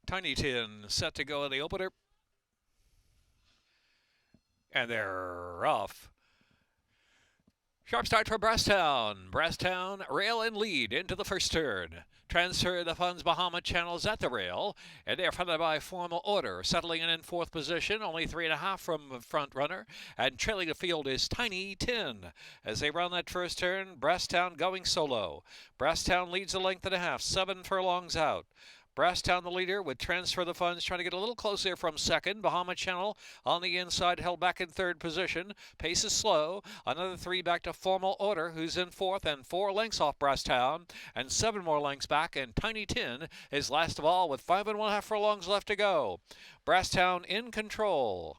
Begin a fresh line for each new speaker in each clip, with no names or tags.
Tiny Tin set to go in the opener. And they're off. Sharp start for Brasstown. Brasstown rail and lead into the first turn. Transfer the funds Bahama Channels at the rail, and they're followed by Formal Order, settling in fourth position, only 3.5 from front runner, and trailing the field is Tiny Tin. As they run that first turn, Brasstown going solo. Brasstown leads a length and a half, 7 furlongs out. Brasstown the leader with Transfer the Funds trying to get a little closer from second. Bahama Channel on the inside held back in third position. Pace is slow. Another 3 back to Formal Order, who's in fourth, and 4 lengths off Brasstown, and 7 more lengths back, and Tiny Tin is last of all with 5.5 furlongs left to go. Brasstown in control.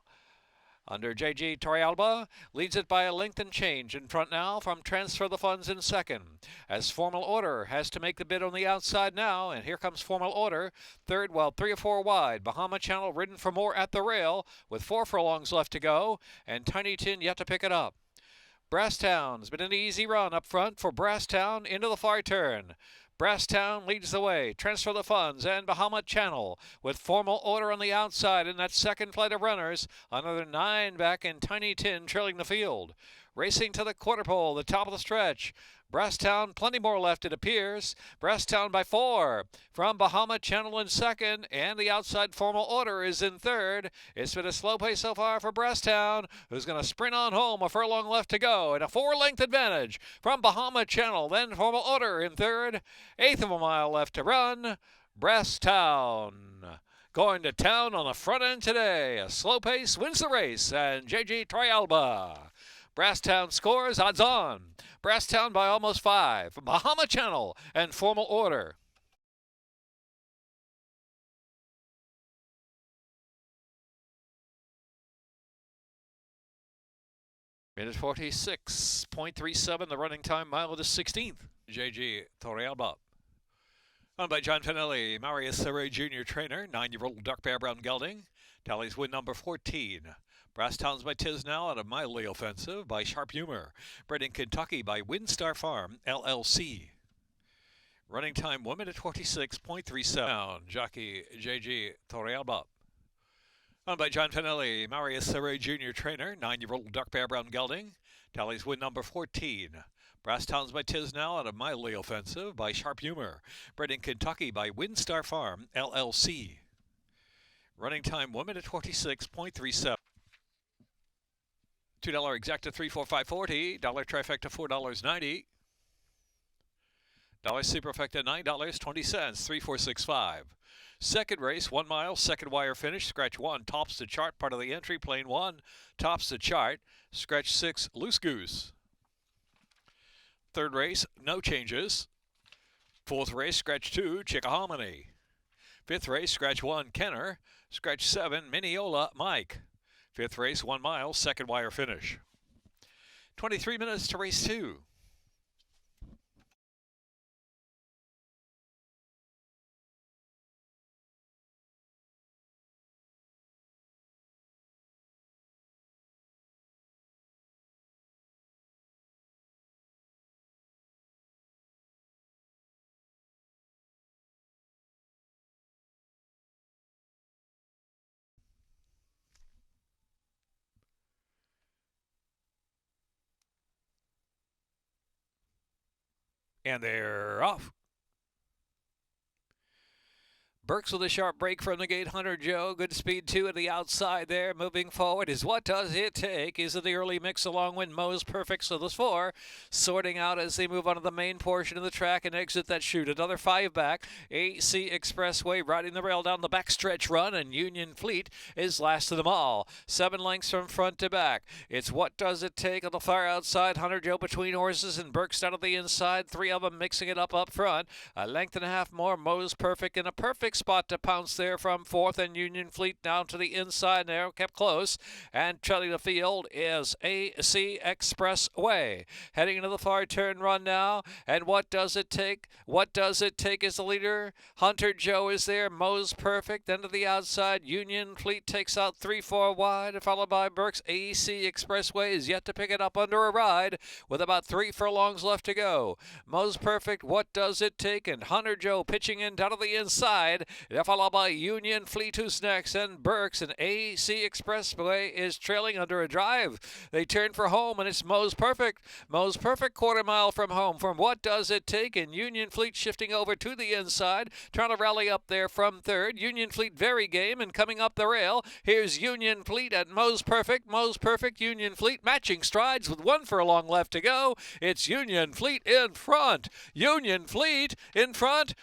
Under J.G. Torrealba, leads it by a length and change. In front now from Transfer the Funds in second. As Formal Order has to make the bid on the outside now, and here comes Formal Order. Third, well, 3 or 4 wide. Bahama Channel ridden for more at the rail with 4 furlongs left to go, and Tiny Tin yet to pick it up. Brasstown's been an easy run up front for Brasstown into the far turn. Brasstown leads the way. Transfer the Funds and Bahama Channel with Formal Order on the outside in that second flight of runners. Another 9 back and Tiny Tin trailing the field. Racing to the quarter pole, the top of the stretch. Brasstown, plenty more left it appears. Brasstown by 4 from Bahama Channel in second, and the outside Formal Order is in third. It's been a slow pace so far for Brasstown, who's going to sprint on home. A furlong left to go, and a 4-length advantage from Bahama Channel. Then Formal Order in third. 1/8 of a mile left to run. Brasstown going to town on the front end today. A slow pace wins the race, and J.G. Torrealba. Brasstown scores, odds on. Brasstown by almost 5. Bahama Channel and Formal Order. Minute 46.37, the running time, mile of the 16th. J.G. Torrealba. Owned by John Finelli, Marius Saray Jr. trainer, 9-year-old dark bear brown gelding. Tallies win number 14. Brasstown's by Tisnow out of Mildly Offensive by Sharp Humor. Bred in Kentucky by Windstar Farm, LLC. Running time 1 minute 46.37. Jockey J.G. Torrealba. Owned by John Finelli, Marius Saray Jr. trainer, 9-year-old dark bear brown gelding. Tallies win number 14. Brasstown's by Tisnow out of Mildly Offensive by Sharp Humor. Bred in Kentucky by Windstar Farm, LLC. Running time 1 minute 46.37. $2 exacta $345.40. Dollar trifecta $4.90. Dollar superfecta $9.20. 3465. Second race, 1 mile, second wire finish. Scratch 1 tops the chart, part of the entry. Plane 1 tops the chart. Scratch 6 loose goose. Third race, no changes. Fourth race, scratch 2 Chickahominy. Fifth race, scratch 1 Kenner. Scratch 7 Mineola Mike. Fifth race, 1 mile, second wire finish. 23 minutes to race 2. And they're off. Burks with a sharp break from the gate. Hunter Joe, good speed 2 at the outside there. Moving forward is What Does It Take? Is it the early mix along with Mo's Perfect? So there's 4 sorting out as they move on to the main portion of the track and exit that chute. Another 5 back. AC Expressway riding the rail down the backstretch run, and Union Fleet is last of them all. 7 lengths from front to back. It's What Does It Take on the far outside. Hunter Joe between horses and Burks down to the inside. 3 of them mixing it up front. A length and a half more. Mo's Perfect in a perfect spot to pounce there from fourth, and Union Fleet down to the inside there, kept close, and trailing the field is AC Expressway. Heading into the far turn run now, and What Does It Take? What Does It Take is the leader. Hunter Joe is there. Mo's Perfect. Then to the outside, Union Fleet takes out 3-4 wide, followed by Burks. AC Expressway is yet to pick it up under a ride with about 3 furlongs left to go. Mo's Perfect, What Does It Take? And Hunter Joe pitching in down to the inside They're followed by Union Fleet, who's next, and Burks and AC Expressway is trailing under a drive. They turn for home, and it's Mo's Perfect. Mo's Perfect, quarter mile from home. From What Does It Take? And Union Fleet shifting over to the inside, trying to rally up there from third. Union Fleet very game and coming up the rail. Here's Union Fleet at Mo's Perfect. Mo's Perfect, Union Fleet matching strides with one furlong left to go. It's Union Fleet in front. Union Fleet in front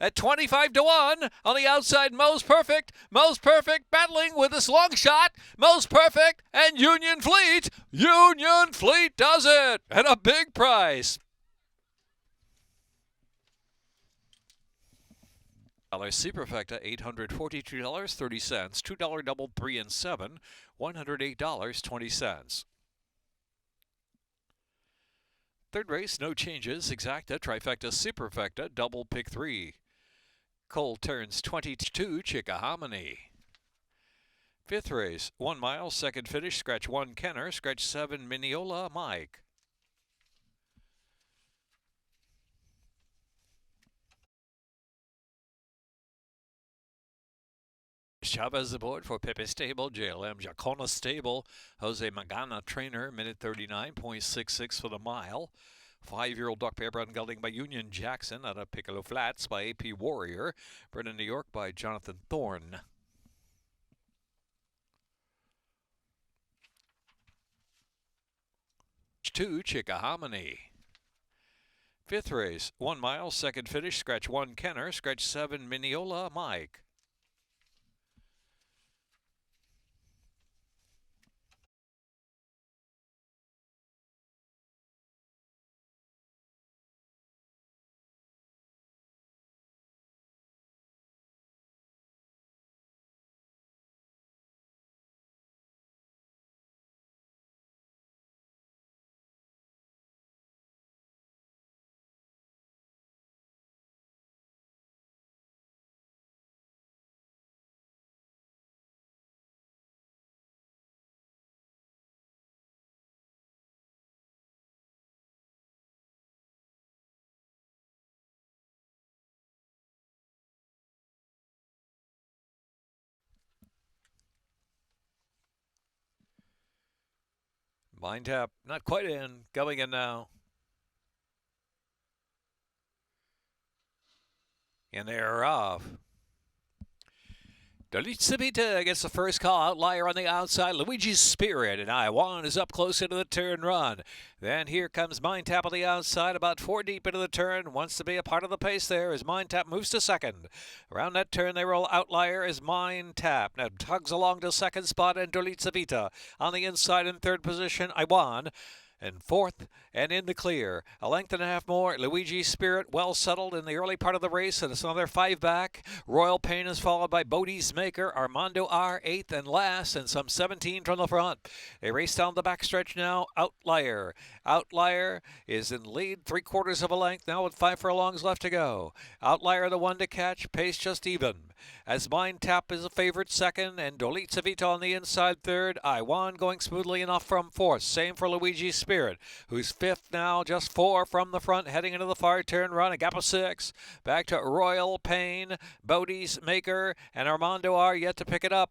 at 25 to 1. On the outside, Mo's Perfect. Mo's Perfect battling with this long shot. Mo's Perfect and Union Fleet. Union Fleet does it. And a big price. Superfecta, $842.30. $2 double, 3 and 7, $108.20. Third race, no changes. Exacta, trifecta, superfecta, double, pick 3. Cole turns 22, Chickahominy. Fifth race, 1 mile, second finish, scratch 1, Kenner, scratch 7, Mineola, Mike. Chavez aboard for Pepe Stable, JLM Jacona Stable, Jose Magana trainer, minute 39.66 for the mile. 5-year-old duck pair bred and gelding by Union Jackson out of Piccolo Flats by AP Warrior, bred in New York by Jonathan Thorne. Two, Chickahominy. Fifth race, 1 mile, second finish, scratch 1, Kenner, scratch 7, Mineola, Mike. Mind tap, not quite in, going in now. And they're off. Dolitsabita gets the first call. Outlier on the outside. Luigi's Spirit and I1 is up close into the turn run. Then here comes Mind Tap on the outside, about 4 deep into the turn. Wants to be a part of the pace there as Mind Tap moves to second. Around that turn, they roll. Outlier as Mind Tap. Now tugs along to second spot, and Dolitsabita on the inside in third position. I1. And fourth, and in the clear. A length and a half more. Luigi's Spirit well settled in the early part of the race, and it's another 5 back. Royal Pain is followed by Bodie's Maker. Armando R, 8th and last, and some 17 from the front. They race down the backstretch now. Outlier. Outlier is in lead, 3/4 of a length now with 5 furlongs left to go. Outlier the one to catch, pace just even. As Mind Tap is a favorite second, and Dolitsabita on the inside third. I1 going smoothly enough from fourth. Same for Luigi's Spirit, who's fifth now, just 4 from the front, heading into the far turn run. A gap of 6. Back to Royal Pain, Bodie's Maker, and Armando R yet to pick it up.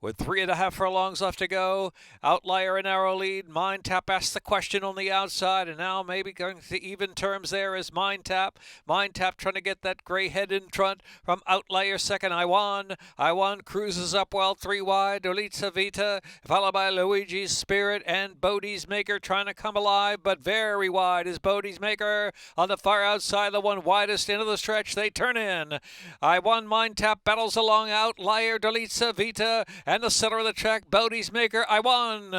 With 3.5 furlongs left to go, Outlier a narrow lead. Mind Tap asks the question on the outside, and now maybe going to even terms there is Mind Tap. Mind Tap trying to get that gray head in front from Outlier second. I1. I1 cruises up well, 3 wide. Dolitsabita, followed by Luigi's Spirit and Bodie's Maker trying to come alive, but very wide is Bodie's Maker. On the far outside, the one widest into the stretch, they turn in. I1 Mind Tap battles along. Outlier, Dolitsabita, and the center of the track, Bodie's Maker. I1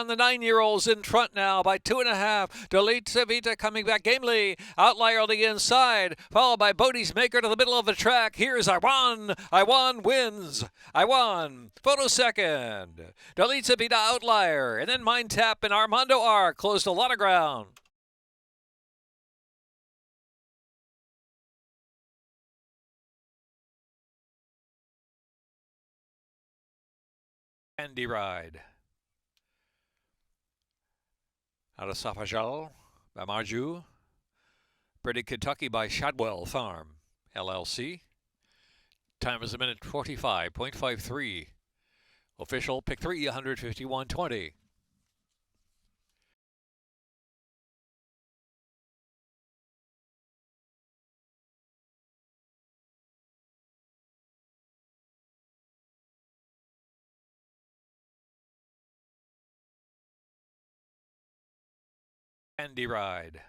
the 9-year-olds in front now by 2.5. Dolitsabita coming back gamely. Outlier on the inside, followed by Bodie's Maker to the middle of the track. Here's I1. I1 wins. I1 photo second. Dolitsabita, Outlier, and then Mind Tap and Armando R closed a lot of ground. Andy Ride. Out of Safajal by Marju. Bred in Kentucky by Shadwell Farm, LLC. Time is a minute 45.53. Official pick 3, 151.20. Andy Ride.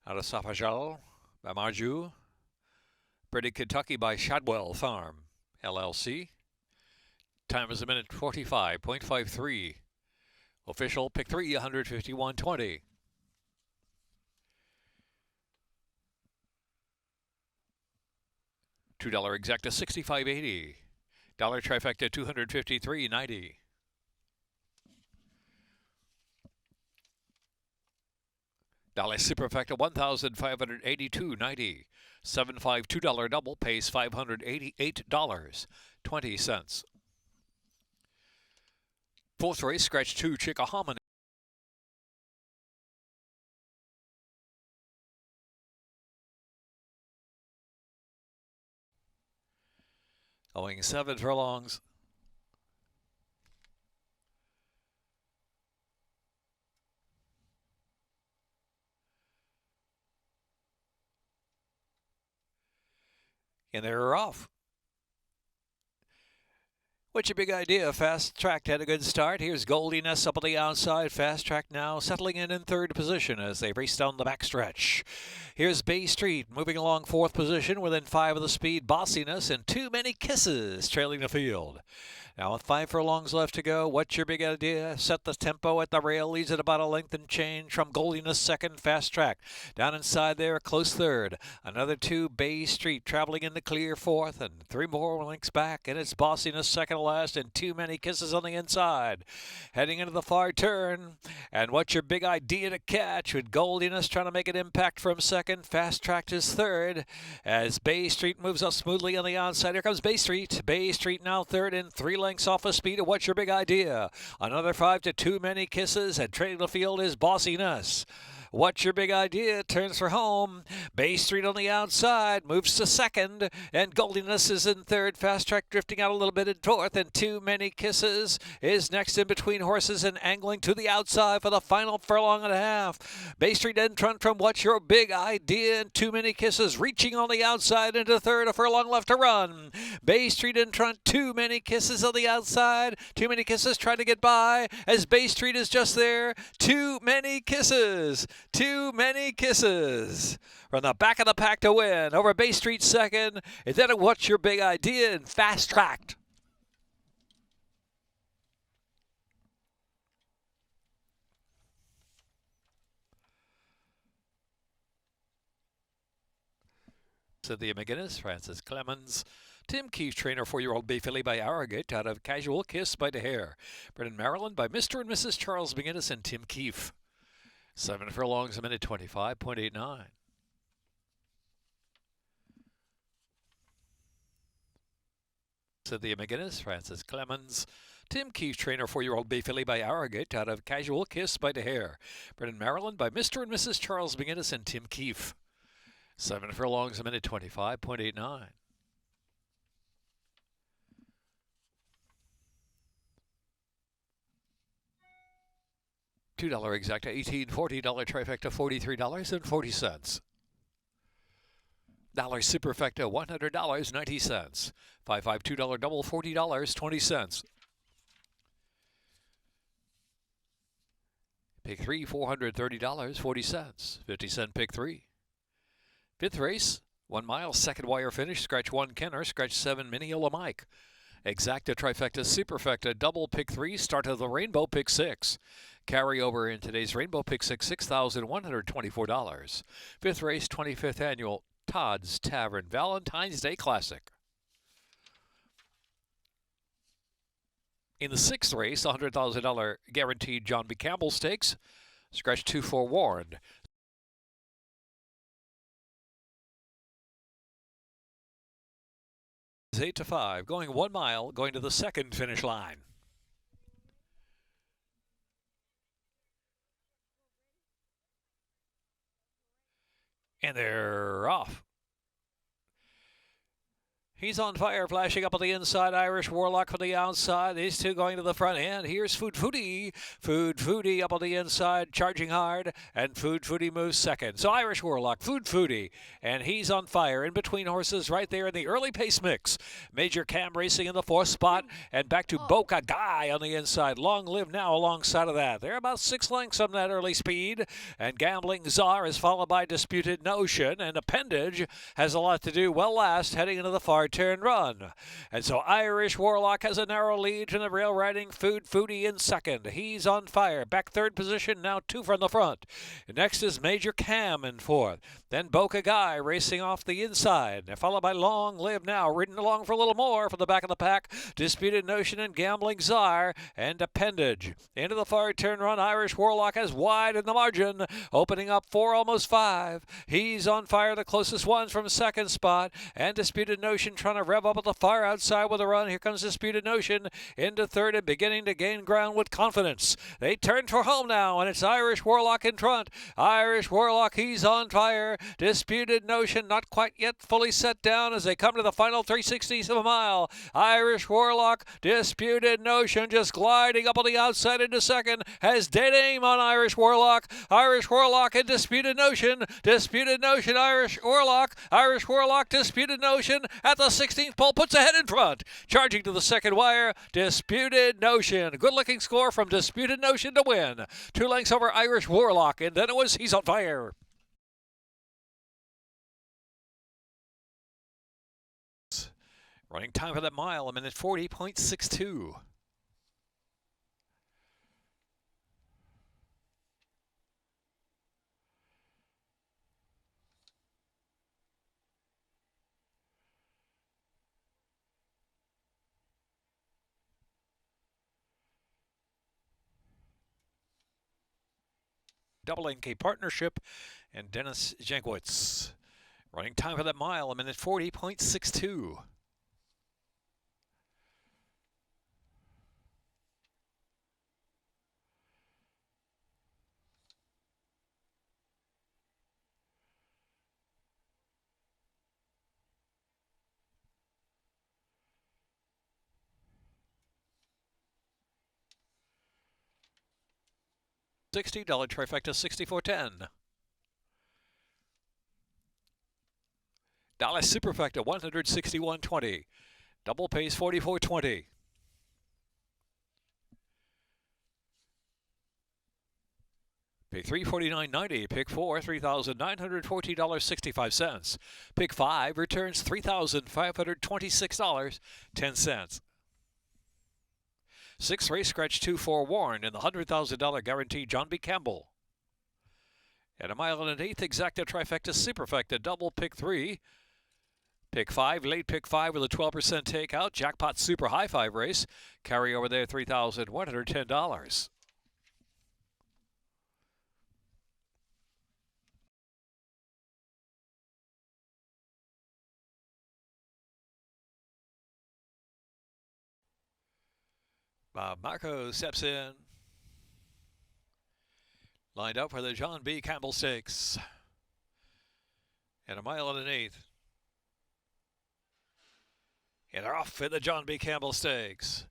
Out of Safajal by Marju. Bred Kentucky by Shadwell Farm, LLC. Time is a minute 45.53. Official pick 3, 151.20. $2 exacta 65.80. Dollar trifecta 253.90. Dollar superfecta 1,582.90. $7.52 double pays $588.20. Fourth race, scratch 2, Chickahominy. Going 7 furlongs. And they're off. What's your big idea? Fast Track had a good start. Here's Goldiness up on the outside. Fast Track now settling in third position as they race down the backstretch. Here's Bay Street moving along fourth position within 5 of the speed. Bossiness and Too Many Kisses trailing the field. Now with 5 furlongs left to go, what's your big idea? Set the tempo at the rail, leads at about a length and change from Goldiness second, Fast Track. Down inside there, close third. Another 2, Bay Street traveling in the clear fourth, and 3 more lengths back, and it's Bossiness second to last, and Too Many Kisses on the inside. Heading into the far turn, and what's your big idea to catch? With Goldiness trying to make an impact from second, Fast Track is third, as Bay Street moves up smoothly on the outside. Here comes Bay Street. Bay Street now third and 3 lengths off of speed. What's your big idea? Another 5 to Too Many Kisses, and trailing the field is Bossiness. What's your big idea? Turns for home. Bay Street on the outside moves to second, and Goldiness is in third. Fast Track drifting out a little bit in fourth, and Too Many Kisses is next in between horses and angling to the outside for the final furlong and a half. Bay Street in front from What's Your Big Idea, and Too Many Kisses reaching on the outside into third. A furlong left to run. Bay Street in front, Too Many Kisses on the outside. Too Many Kisses trying to get by as Bay Street is just there. Too Many Kisses. Too Many Kisses from the back of the pack to win over Bay Street second. And then What's Your Big Idea and Fast Tracked. Cynthia McGinnis, Francis Clemens, Tim Keefe, trainer 4-year-old Bay Filly by Arrogate out of Casual Kiss by DeHare. Brendan Maryland by Mr. and Mrs. Charles McGinnis and Tim Keefe. 7 furlongs, a minute 25.89. Cynthia McGinnis, Francis Clemens, Tim Keefe, trainer 4-year-old Bay Filly by Arrogate out of Casual Kiss by DeHare. Brendan Maryland by Mr. and Mrs. Charles McGinnis and Tim Keefe. 7 furlongs, a minute 25.89. $2 exacta, $18.40 trifecta, $43.40. Dollar superfecta, $100.90. $552 double, $40.20. Pick 3, $430.40. 50-cent pick 3. Fifth race, 1 mile, second wire finish. Scratch 1 Kenner, scratch 7 Mineola Mike. Exacta, trifecta, superfecta, double pick 3. Start of the rainbow, pick 6. Carryover in today's rainbow, pick 6, $6,124. Fifth race, 25th annual Todd's Tavern Valentine's Day Classic. In the 6th race, $100,000 guaranteed John B. Campbell Stakes. Scratch 2 Forewarned. 8 to 5, going 1 mile, going to the second finish line. And they're off. He's on fire, flashing up on the inside. Irish Warlock from the outside. These two going to the front end. Here's Food Foodie. Food Foodie up on the inside, charging hard. And Food Foodie moves second. So Irish Warlock, Food Foodie. And he's on fire in between horses right there in the early pace mix. Major Cam racing in the fourth spot. And back to Boca Guy on the inside. Long Live Now alongside of that. They're about 6 lengths on that early speed. And Gambling Czar is followed by Disputed Notion. And Appendage has a lot to do well last, heading into the far turn run. And so Irish Warlock has a narrow lead from the rail riding Food Foodie in second. He's on fire. Back third position, now 2 from the front. Next is Major Cam in fourth. Then Boca Guy racing off the inside. They're followed by Long Live Now, ridden along for a little more from the back of the pack. Disputed Notion and Gambling Czar and Appendage. Into the far turn run, Irish Warlock has wide in the margin, opening up 4, almost 5. He's on fire, the closest ones from second spot. And Disputed Notion trying to rev up at the far outside with a run. Here comes Disputed Notion into third and beginning to gain ground with confidence. They turn for home now, and it's Irish Warlock in front. Irish Warlock, he's on fire. Disputed Notion not quite yet fully set down as they come to the final 3/60ths of a mile. Irish Warlock, Disputed Notion just gliding up on the outside into second. Has dead aim on Irish Warlock. Irish Warlock and Disputed Notion. Disputed Notion, Irish Warlock. Irish Warlock, Disputed Notion at the 16th pole, puts ahead in front. Charging to the second wire, Disputed Notion. Good looking score from Disputed Notion to win. 2 lengths over Irish Warlock, and then it was He's on Fire. Running time for that mile, 1:40.62. Double NK Partnership and Dennis Jankowitz. Running time for that mile, 1:40.62. $60 trifecta 64.10. Dallas Superfecta 161.20. Double pace 44.20. Pick 3 $49.90. Pick 4 $3,940.65. Pick 5 returns $3,526.10. 6 race scratch 2 forewarned in the $100,000 guarantee John B. Campbell. At 1 1/8 exacta trifecta superfecta double pick 3. Pick 5, late pick 5 with a 12% takeout. Jackpot super high 5 race. Carry over there $3,110. Bob Marco steps in. Lined up for the John B. Campbell Stakes. And 1 1/8. And they're off in the John B. Campbell Stakes.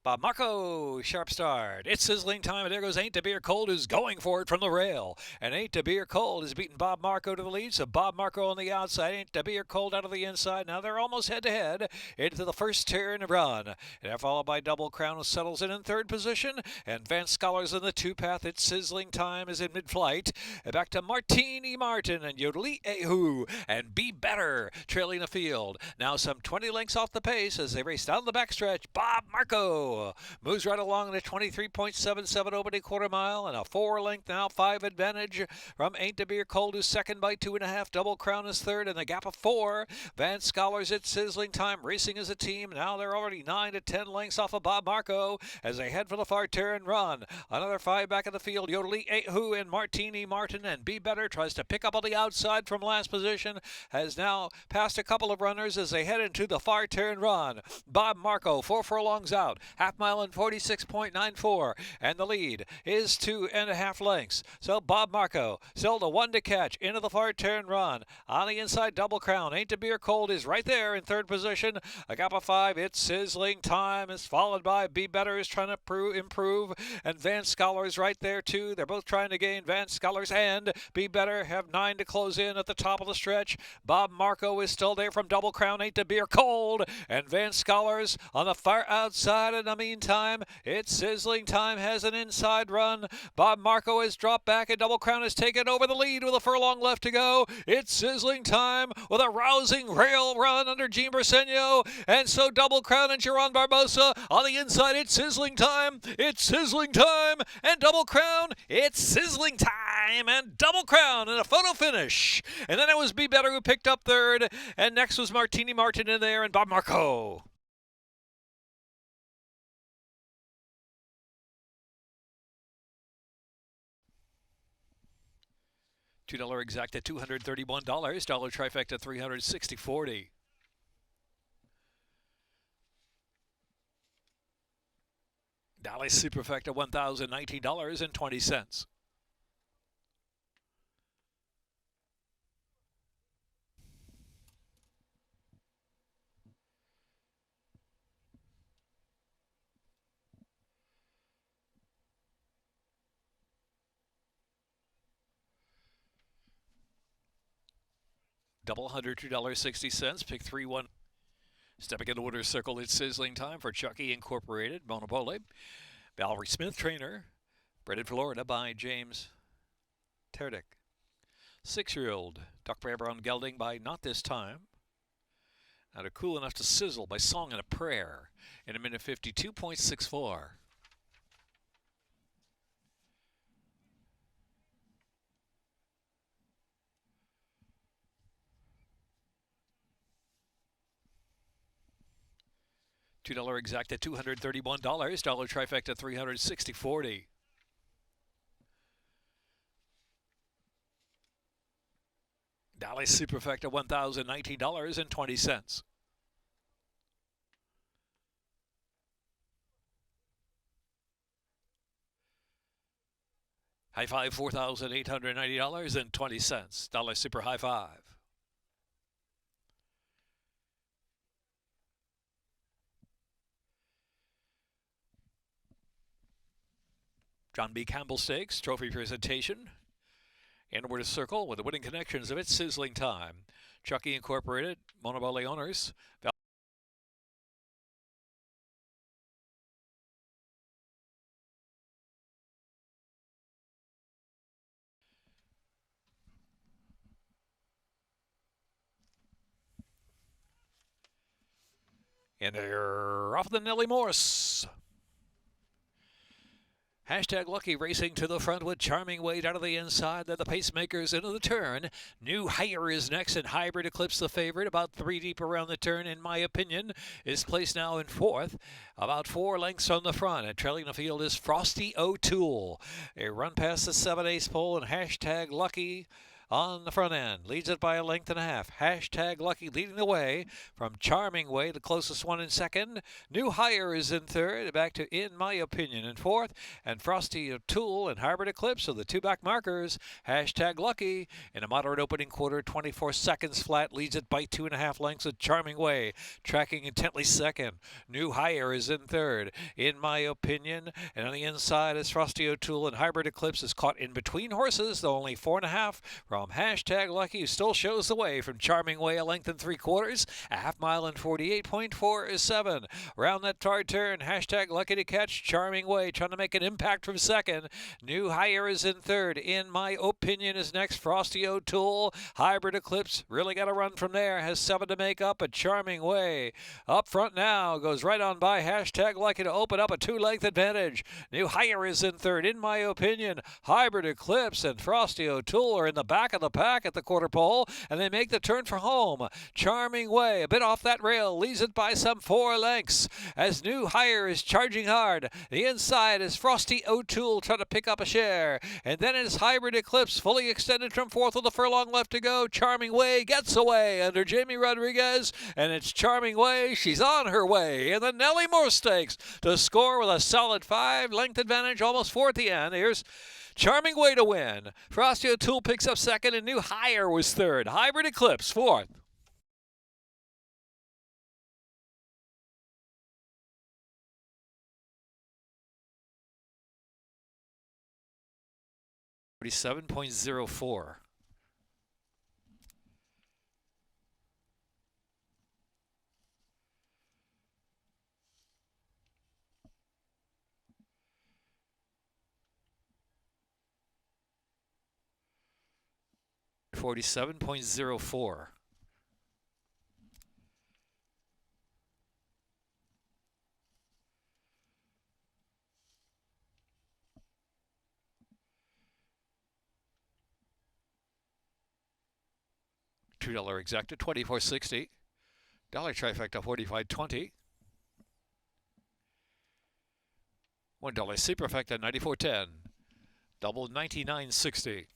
Bob Marco, sharp start. It's sizzling time, and there goes Ain't to Beer Cold, who's going for it from the rail. And Ain't to Beer Cold has beaten Bob Marco to the lead, so Bob Marco on the outside, Ain't to Beer Cold out of the inside. Now they're almost head-to-head into the first turn run. And they're followed by Double Crown, who settles in third position. And Vance Scholars in the two-path. It's sizzling time is in mid-flight. And back to Martini Martin and Yodeli Ehu and Be Better trailing the field. Now some 20 lengths off the pace as they race down the backstretch. Bob Marco moves right along the 23.77 opening quarter mile, and a 4-length now 5 advantage from Ain't to Beer Cold, who's second by 2.5. Double Crown is third, and the gap of 4. Vance Scholars at sizzling time racing as a team. Now they're already 9 to 10 lengths off of Bob Marco as they head for the far turn run. Another 5 back in the field. Yodeli Ehu and Martini Martin, and Be Better tries to pick up on the outside from last position. Has now passed a couple of runners as they head into the far turn run. Bob Marco 4 furlongs out half mile in 46.94, and the lead is 2.5 lengths. So Bob Marco still the one to catch into the far turn run. On the inside, Double Crown, Ain't to Beer Cold is right there in third position. A gap of 5, It's Sizzling Time is followed by Be Better is trying to improve, and Van Scholars right there too. They're both trying to gain. Van Scholars and Be Better have 9 to close in at the top of the stretch. Bob Marco is still there from Double Crown, Ain't to Beer Cold, and Van Scholars on the far outside. In the meantime, It's Sizzling Time has an inside run. Bob Marco has dropped back, and Double Crown has taken over the lead with a furlong left to go. It's Sizzling Time with a rousing rail run under Gene Bersenio, and so Double Crown and Geron Barbosa on the inside. It's Sizzling Time, It's Sizzling Time, and Double Crown. It's Sizzling Time and Double Crown in a photo finish. And then it was Be Better who picked up third, and next was Martini Martin in there and Bob Marco. $2 exact at $231. Dollar trifecta $360.40. Dallas Superfecta $1,019.20. Double $102.60. Pick 3-1. Stepping in the winner's circle, It's Sizzling Time for Chucky Incorporated, Monopole. Valerie Smith, trainer. Bred in Florida by James Terdick. 6-year-old Duck Brown Gelding by Not This Time. And a Cool Enough to Sizzle by Song and a Prayer in a minute 52.64. $2 exact at $231. Dollar trifecta $360.40. Dallas Superfecta $1,019.20. High Five $4,890.20. Dollar Super High Five. John B. Campbell Stakes Trophy Presentation. Inward Circle with the winning connections of It's Sizzling Time. Chucky Incorporated, Monobole owners. And they're off the Nellie Morse. Hashtag Lucky racing to the front with Charming Wade out of the inside. They're the pacemakers into the turn. New Hire is next, and Hybrid Eclipse, the favorite, about 3 deep around the turn, in my opinion, is placed now in fourth, about 4 lengths from the front. And trailing the field is Frosty O'Toole. A run past the 7/8 pole, and Hashtag Lucky on the front end. Leads it by 1.5 lengths. Hashtag Lucky leading the way from Charming Way, the closest one in second. New Hire is in third, back to In My Opinion in fourth. And Frosty O'Toole and Hybrid Eclipse are the 2 back markers. Hashtag Lucky in a moderate opening quarter, 24 seconds flat, leads it by 2.5 lengths with Charming Way tracking intently second. New Hire is in third, In My Opinion. And on the inside is Frosty O'Toole, and Hybrid Eclipse is caught in between horses, though only 4.5 from Hashtag Lucky, who still shows the way from Charming Way, 1 3/4, a half mile in 48.47. Round that hard turn, Hashtag Lucky to catch. Charming Way trying to make an impact from second. New Hire is in third. In My Opinion is next. Frosty O'Toole. Hybrid Eclipse really got a run from there. Has 7 to make up. A Charming Way up front now. Goes right on by Hashtag Lucky to open up a 2-length advantage. New Hire is in third. In My Opinion, Hybrid Eclipse and Frosty O'Toole are in the back back of the pack at the quarter pole, and they make the turn for home. Charming Way, a bit off that rail, leads it by some 4 lengths. As New Hire is charging hard, the inside is Frosty O'Toole trying to pick up a share, and then it's Hybrid Eclipse fully extended from fourth with a furlong left to go. Charming Way gets away under Jamie Rodriguez, and it's Charming Way. She's on her way in the Nellie Moore Stakes to score with a solid 5-length advantage, almost 4 at the end. Here's Charming Way to win. Frosty O'Toole picks up second, and New Hire was third. Hybrid Eclipse fourth. $47.04. $47.04. $2 exacta, $24.60. Dollar trifecta, $45.20. $1 superfecta, $94.10. Double, $99.60.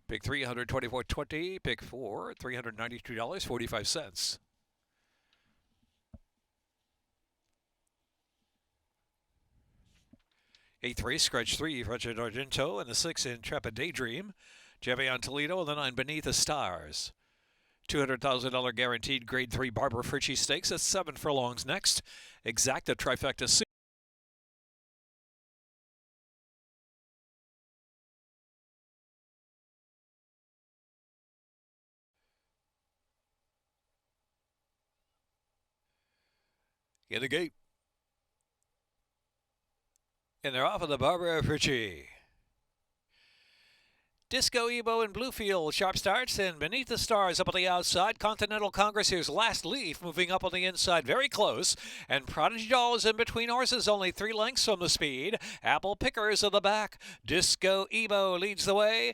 Pick 3, $124.20. Pick 4, $392.45. 8th race, Scratch 3, Richard Argento, and the 6 Intrepid Daydream. Javion Toledo, and the 9 Beneath the Stars. $200,000 guaranteed Grade 3 Barbara Fritchie Stakes. That's 7 furlongs next. Exacta trifecta C. In the gate. And they're off of the Barbara Fritchie. Disco Ebo and Bluefield, sharp starts, and Beneath the Stars up on the outside. Continental Congress, here's Last Leaf moving up on the inside, very close. And Prodigy Doll is in between horses, only 3 lengths from the speed. Apple Pickers at the back. Disco Ebo leads the way.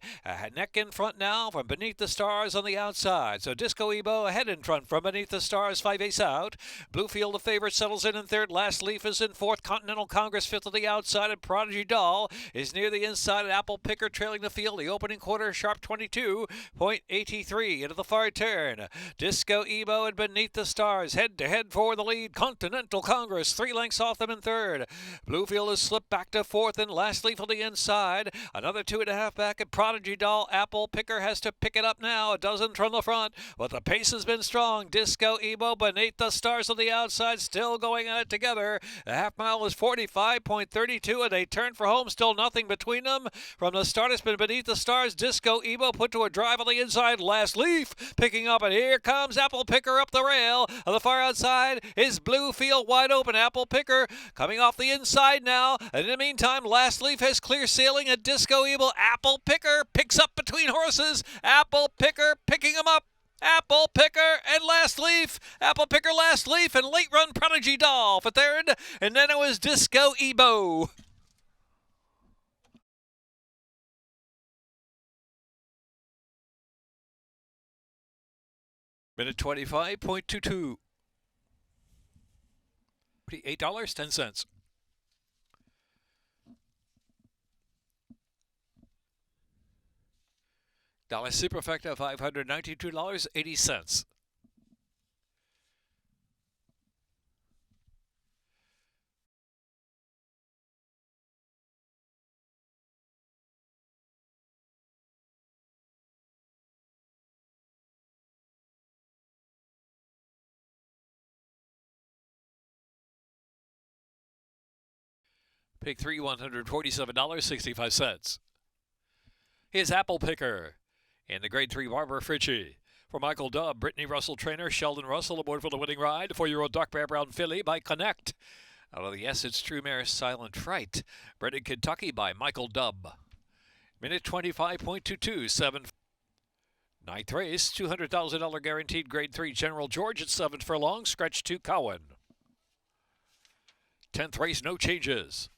Neck in front now from Beneath the Stars on the outside. So Disco Ebo ahead in front from Beneath the Stars, 5 ace out. Bluefield, the favorite, settles in third. Last Leaf is in fourth. Continental Congress fifth on the outside, and Prodigy Doll is near the inside. Apple Picker trailing the field. The opening quarter, sharp 22.83 into the far turn. Disco Ebo and Beneath the Stars head to head for the lead. Continental Congress 3 lengths off them in third. Bluefield has slipped back to fourth, and Last Leaf on the inside. Another 2.5 back at Prodigy Doll. Apple Picker has to pick it up now. A dozen from the front, but the pace has been strong. Disco Ebo, Beneath the Stars on the outside, still going at it together. The half mile is 45.32, and they turn for home. Still nothing between them. From the start, it's been Beneath the Stars. Disco Ebo put to a drive on the inside. Last Leaf picking up, and here comes Apple Picker up the rail. On the far outside is Bluefield wide open. Apple Picker coming off the inside now. And in the meantime, Last Leaf has clear sailing at Disco Ebo. Apple Picker picks up between horses. Apple Picker picking him up. Apple Picker and Last Leaf. Apple Picker, Last Leaf, and late run Prodigy Doll for third. And then it was Disco Ebo. Minute 25.22. $8.10. Dollar superfecta, $592.80. Pick 3, $147.65. Here's Apple Picker in the Grade 3 Barbara Fritchie. For Michael Dubb, Brittany Russell trainer, Sheldon Russell aboard for the winning ride. 4-year-old Dark Bear Brown filly by Connect. Out of the Yes, It's True mare Silent Fright. Bred in Kentucky by Michael Dubb. Minute 25.22, 7. Ninth race, $200,000 guaranteed Grade 3 General George at 7 furlongs. Scratch 2 Cowan. 10th race, no changes.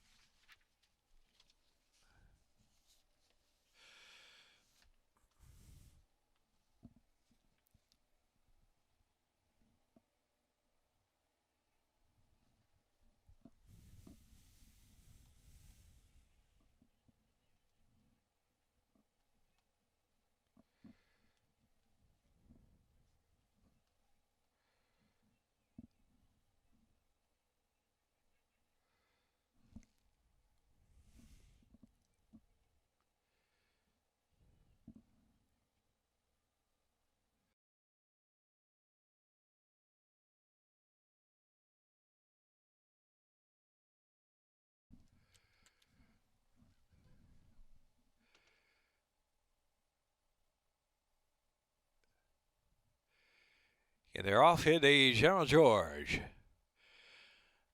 And they're off in the General George.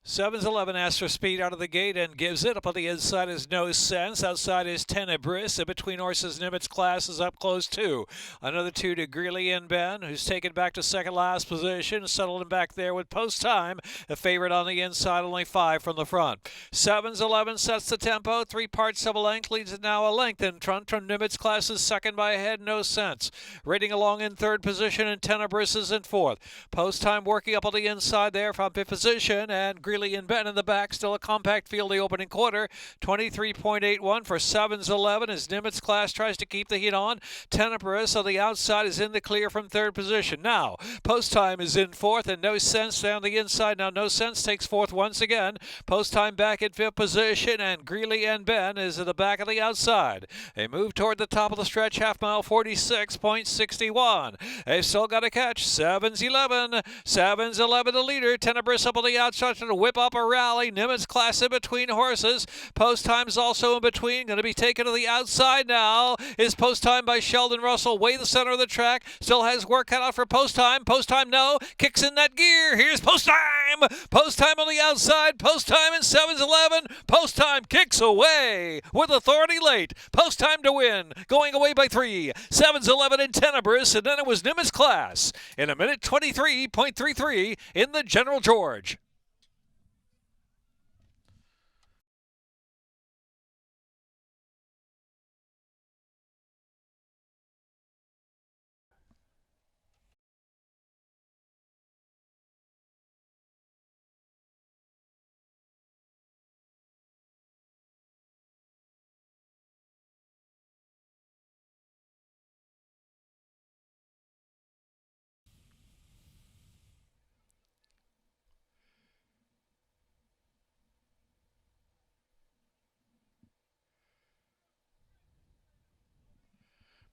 7's 11 asks for speed out of the gate and gives it. Up on the inside is No Sense. Outside is Tenebris. In between horses, Nimitz Class is up close too. Another 2 to Greeley and Ben, who's taken back to second last position. Settled him back there with Post Time. A favorite on the inside, only 5 from the front. 7's 11 sets the tempo. 3 parts of a length, leads it now a length in front from Nimitz Class is second by a head, No Sense. Rating along in third position, and Tenebris is in fourth. Post Time working up on the inside there from fifth position, and Greeley and Ben in the back. Still a compact field the opening quarter. 23.81 for 7's 11 as Nimitz Class tries to keep the heat on. Tenebris on the outside is in the clear from third position. Now, Post Time is in fourth, and No Sense down the inside. Now, No Sense takes fourth once again. Post Time back in fifth position, and Greeley and Ben is at the back of the outside. They move toward the top of the stretch, half mile 46.61. They've still got to catch 7's 11. 7's 11 the leader. Tenebris up on the outside to whip up a rally. Nimitz Class in between horses. Post Time's also in between. Going to be taken to the outside now. Is Post Time by Sheldon Russell. Way the center of the track. Still has work cut out for Post Time. Post Time no. Kicks in that gear. Here's Post Time. Post Time on the outside. Post Time in 7's 11. Post Time kicks away with authority late. Post Time to win. Going away by 3. 7's 11 in Tenebris. And then it was Nimitz Class in a minute 23.33 in the General George.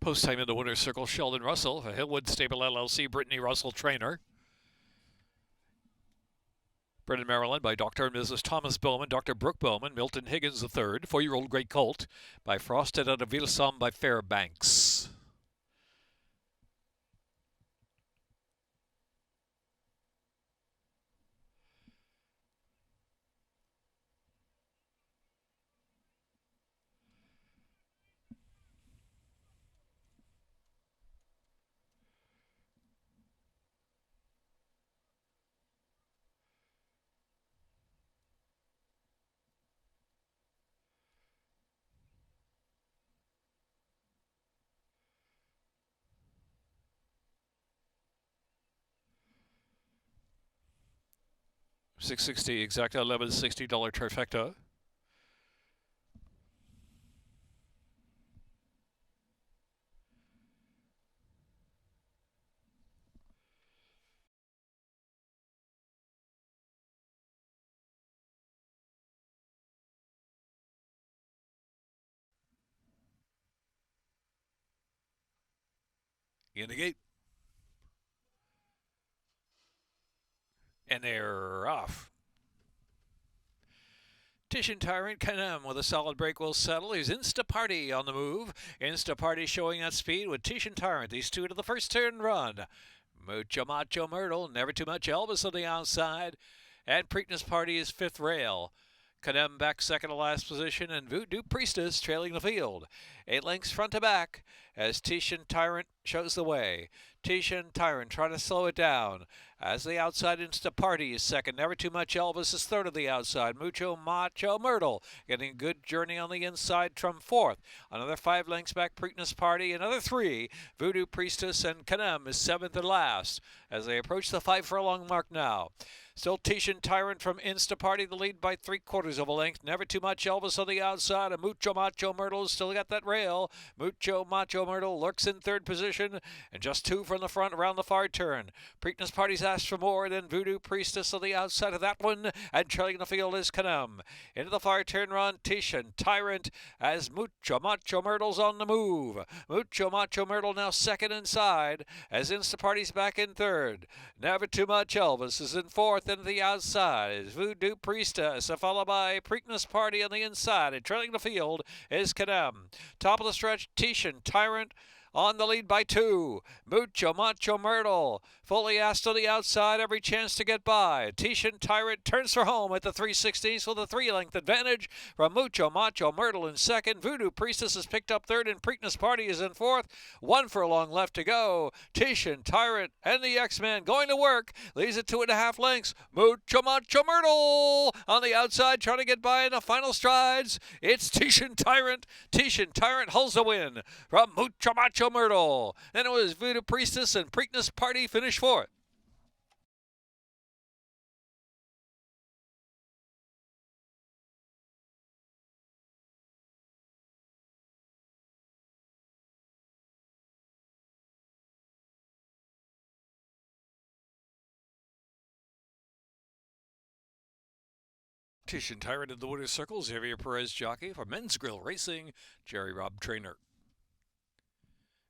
Post Time in the winner's circle, Sheldon Russell, a Hillwood Stable LLC, Brittany Russell trainer. Bred in Maryland by Dr. and Mrs. Thomas Bowman, Dr. Brooke Bowman, Milton Higgins III, 4-year-old Great Colt by Frosted out of Villesam by Fairbanks. $660 exacta, $1160 trifecta. In the gate. And they're off. Titian Tyrant Canem with a solid break will settle. He's Insta Party on the move. Insta Party showing that speed with Titian Tyrant. These two to the first turn run. Mucho Macho Myrtle, Never Too Much Elvis on the outside. And Preakness Party is fifth rail. Canem back second to last position, and Voodoo Priestess trailing the field. 8 lengths front to back as Titian Tyrant shows the way. Titian Tyrant trying to slow it down. As the outside Insta Party is second. Never Too Much Elvis is third of the outside. Mucho Macho Myrtle getting a good journey on the inside from fourth. Another 5 lengths back, Preakness Party. Another 3. Voodoo Priestess and Canem is seventh and last as they approach the 5 furlong mark now. Still Titian Tyrant from Insta Party, the lead by 3/4 of a length. Never Too Much Elvis on the outside. And Mucho Macho Myrtle still got that rail. Mucho Macho Myrtle lurks in third position. And just 2 from the front around the far turn. Preakness Party's asked for more than Voodoo Priestess on the outside of that one. And trailing the field is Canem. Into the far turn run, Titian Tyrant as Mucho Macho Myrtle's on the move. Mucho Macho Myrtle now second inside as Insta Party's back in third. Never Too Much Elvis is in fourth. Into the outside is Voodoo Priestess, followed by Preakness Party on the inside. And trailing the field is Canem. Top of the stretch, Titian Tyrant on the lead by 2. Mucho Macho Myrtle fully asked to the outside, every chance to get by. Tishan Tyrant turns for home at the 3/16 with a 3-length advantage from Mucho Macho Myrtle in second. Voodoo Priestess is picked up third, and Preakness Party is in fourth. 1 furlong left to go. Tishan Tyrant and the X-Man going to work, leads it 2.5 lengths. Mucho Macho Myrtle on the outside trying to get by in the final strides. It's Tishan Tyrant. Tishan Tyrant holds the win from Mucho Macho Myrtle. Then it was Voodoo Priestess and Preakness Party finished fourth. Tishan Tyrant in the winner's circle, Xavier Perez jockey. For Men's Grill Racing, Jerry Robb trainer.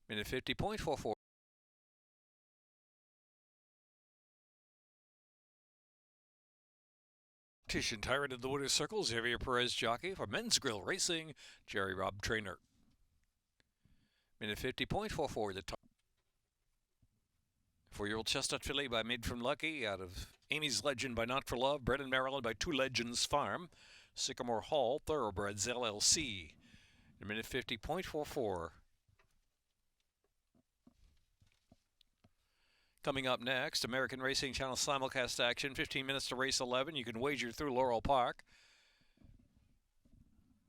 Minute 50.44. Tishan Tyrant in the winner's circle, Xavier Perez jockey. For Men's Grill Racing, Jerry Robb trainer. Minute 50.44. The 4-year-old chestnut filly by Made from Lucky out of Amy's Legend by Not for Love, bred in Maryland by Two Legends Farm, Sycamore Hall Thoroughbreds LLC. In minute 50.44. Coming up next, American Racing Channel simulcast action, 15 minutes to race 11. You can wager through Laurel Park.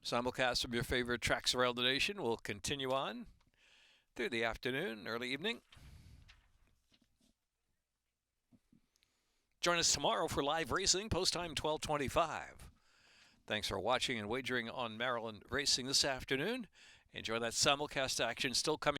Simulcast from your favorite tracks around the nation will continue on through the afternoon, early evening. Join us tomorrow for live racing, post time 12:25. Thanks for watching and wagering on Maryland Racing this afternoon. Enjoy that simulcast action still coming.